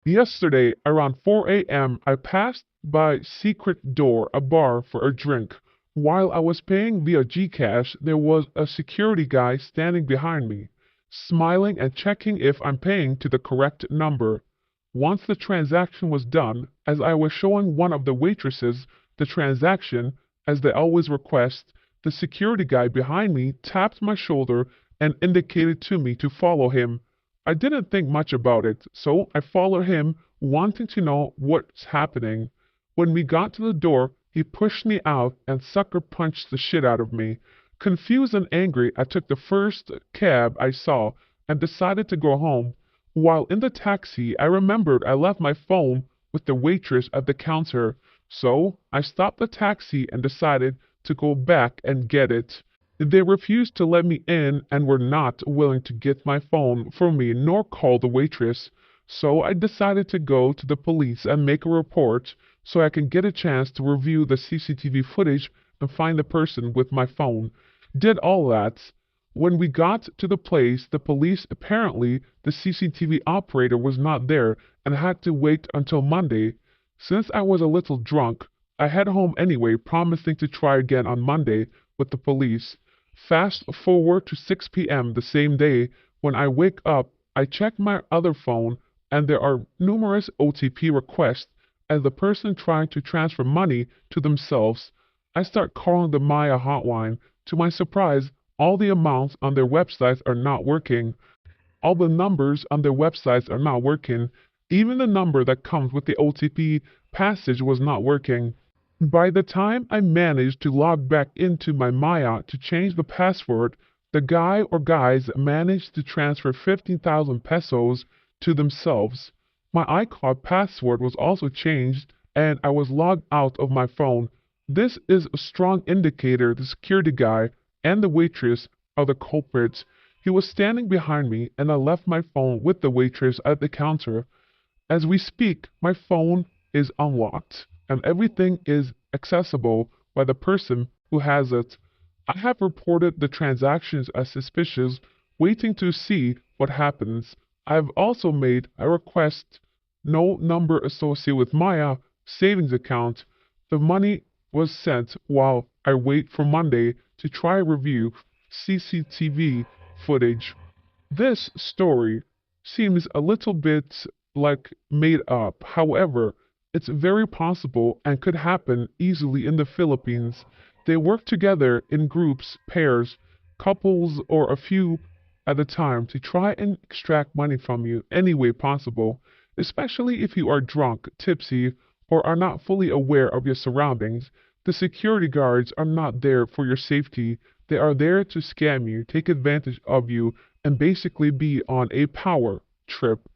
Yesterday, around 4 a.m., I passed by Secret Door, a bar, for a drink. While I was paying via Gcash, there was a security guy standing behind me, smiling and checking if I'm paying to the correct number. Once the transaction was done, as I was showing one of the waitresses the transaction, as they always request, the security guy behind me tapped my shoulder and indicated to me to follow him. I didn't think much about it, so I followed him, wanting to know what's happening. When we got to the door, he pushed me out and sucker punched the shit out of me. Confused and angry, I took the first cab I saw and decided to go home. While in the taxi, I remembered I left my phone with the waitress at the counter, so I stopped the taxi and decided to go back and get it. They refused to let me in and were not willing to get my phone for me nor call the waitress, so I decided to go to the police and make a report so I can get a chance to review the CCTV footage and find the person with my phone. Did all that. When we got to the place, the police apparently the CCTV operator was not there and had to wait until Monday. Since I was a little drunk, I head home anyway, promising to try again on Monday with the police. Fast forward to 6 p.m. the same day, when I wake up, I check my other phone and there are numerous OTP requests as the person trying to transfer money to themselves. I start calling the Maya hotline. To my surprise, all the amounts on their websites are not working. All the numbers on their websites are not working. Even the number that comes with the OTP passage was not working. By the time I managed to log back into my Maya to change the password, the guy or guys managed to transfer 15,000 pesos to themselves. My iCloud password was also changed and I was logged out of my phone. This is a strong indicator the security guy and the waitress are the culprits. He was standing behind me and I left my phone with the waitress at the counter. As we speak, my phone is unlocked and everything is accessible by the person who has it. I have reported the transactions as suspicious, waiting to see what happens. I have also made a request no number associated with Maya savings account. The money was sent while I wait for Monday to try review CCTV footage. This story seems a little bit like made up. However, it's very possible and could happen easily in the Philippines. They work together in groups, pairs, couples, or a few at a time to try and extract money from you any way possible, especially if you are drunk, tipsy, or are not fully aware of your surroundings. The security guards are not there for your safety. They are there to scam you, take advantage of you, and basically be on a power trip.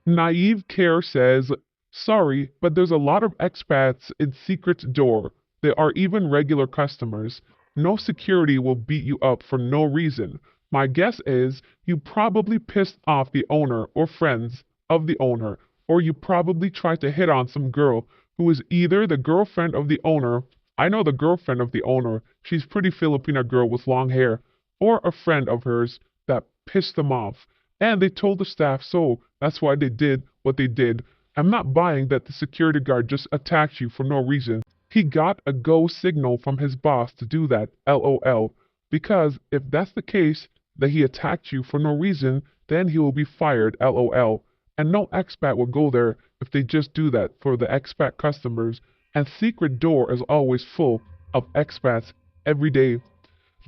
Naive Care says, sorry, but there's a lot of expats in Secret Door. There are even regular customers. No security will beat you up for no reason. My guess is you probably pissed off the owner or friends of the owner, or you probably tried to hit on some girl who is either the girlfriend of the owner. I know the girlfriend of the owner. She's pretty Filipina girl with long hair, or a friend of hers that pissed them off. And they told the staff so. That's why they did what they did. I'm not buying that the security guard just attacked you for no reason. He got a go signal from his boss to do that, LOL. Because if that's the case, that he attacked you for no reason, then he will be fired, LOL. And no expat will go there if they just do that for the expat customers. And Secret Door is always full of expats every day.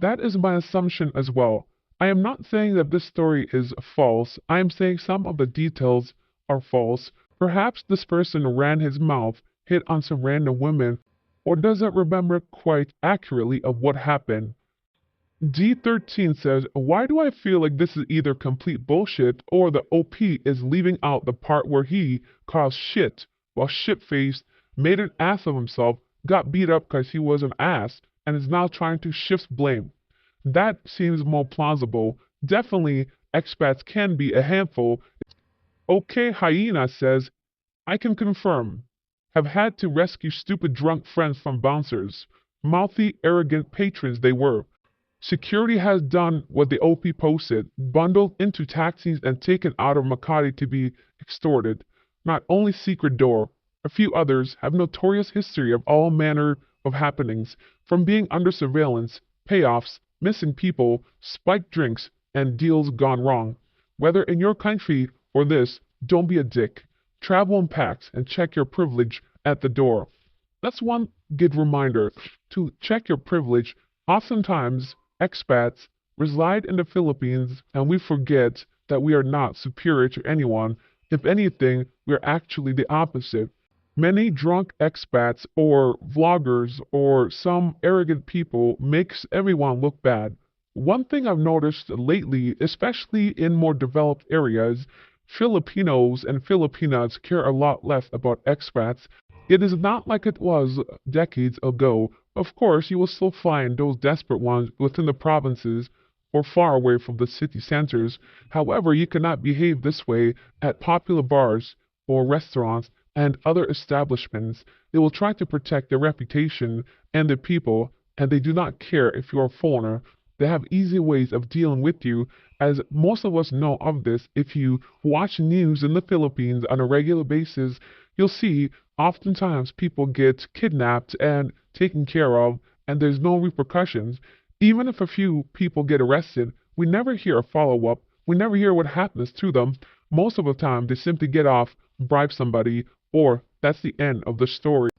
That is my assumption as well. I am not saying that this story is false. I am saying some of the details are false. Perhaps this person ran his mouth, hit on some random women, or doesn't remember quite accurately of what happened. D13 says, why do I feel like this is either complete bullshit or the OP is leaving out the part where he caused shit while shit-faced made an ass of himself, got beat up because he was an ass, and is now trying to shift blame. That seems more plausible. Definitely, expats can be a handful. OK Hyena says, I can confirm. Have had to rescue stupid drunk friends from bouncers. Mouthy, arrogant patrons they were. Security has done what the OP posted, bundled into taxis and taken out of Makati to be extorted. Not only Secret Door, a few others have notorious history of all manner of happenings, from being under surveillance, payoffs, missing people, spiked drinks, and deals gone wrong. Whether in your country or this, don't be a dick. Travel in packs and check your privilege at the door. That's one good reminder to check your privilege. Oftentimes, expats reside in the Philippines and we forget that we are not superior to anyone. If anything, we are actually the opposite. Many drunk expats or vloggers or some arrogant people makes everyone look bad. One thing I've noticed lately, especially in more developed areas, Filipinos and Filipinas care a lot less about expats. It is not like it was decades ago. Of course, you will still find those desperate ones within the provinces or far away from the city centers. However, you cannot behave this way at popular bars or restaurants and other establishments. They will try to protect their reputation and their people, and they do not care if you're a foreigner. They have easy ways of dealing with you, as most of us know of this. If you watch news in the Philippines on a regular basis, you'll see oftentimes people get kidnapped and taken care of, and there's no repercussions. Even if a few people get arrested, we never hear a follow up. We never hear what happens to them. Most of the time, they simply get off, bribe somebody, or that's the end of the story.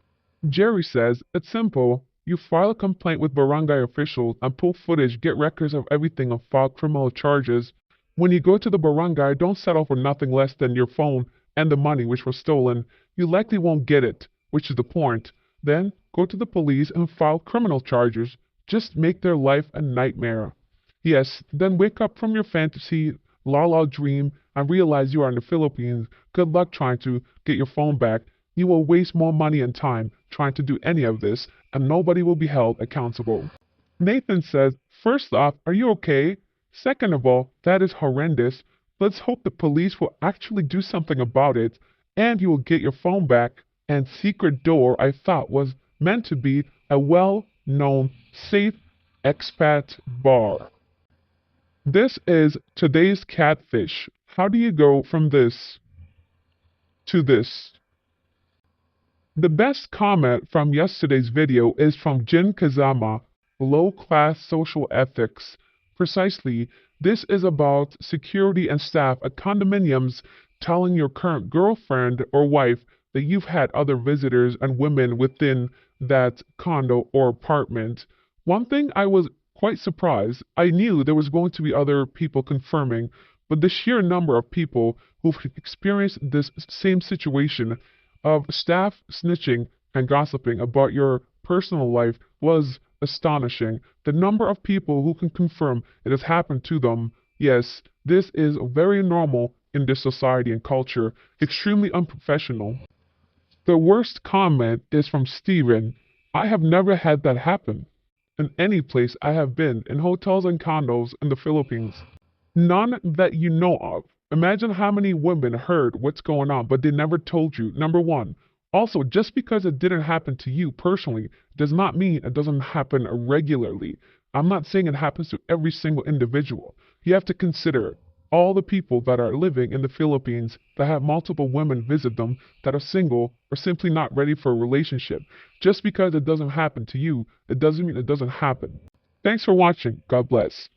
Jerry says, it's simple. You file a complaint with barangay officials and pull footage, get records of everything and file criminal charges. When you go to the barangay, don't settle for nothing less than your phone and the money which was stolen. You likely won't get it, which is the point. Then go to the police and file criminal charges. Just make their life a nightmare. Yes, then wake up from your fantasy, la dream, and realize you are in the Philippines. Good luck trying to get your phone back. You will waste more money and time trying to do any of this, and nobody will be held accountable. Nathan says, first off, are you okay? Second of all, that is horrendous. Let's hope the police will actually do something about it, and you will get your phone back. And Secret Door, I thought, was meant to be a well-known, safe expat bar. This is today's catfish. How do you go from this to this? The best comment from yesterday's video is from Jin Kazama, low-class social ethics. Precisely, this is about security and staff at condominiums telling your current girlfriend or wife that you've had other visitors and women within that condo or apartment. One thing I was quite surprised. I knew there was going to be other people confirming, but the sheer number of people who've experienced this same situation of staff snitching and gossiping about your personal life was astonishing. The number of people who can confirm it has happened to them. Yes, this is very normal in this society and culture, extremely unprofessional. The worst comment is from Steven. I have never had that happen in any place I have been, in hotels and condos in the Philippines. None that you know of. Imagine how many women heard what's going on, but they never told you, number one. Also, just because it didn't happen to you personally does not mean it doesn't happen regularly. I'm not saying it happens to every single individual. You have to consider all the people that are living in the Philippines that have multiple women visit them, that are single or simply not ready for a relationship. Just because it doesn't happen to you, it doesn't mean it doesn't happen. Thanks for watching. God bless.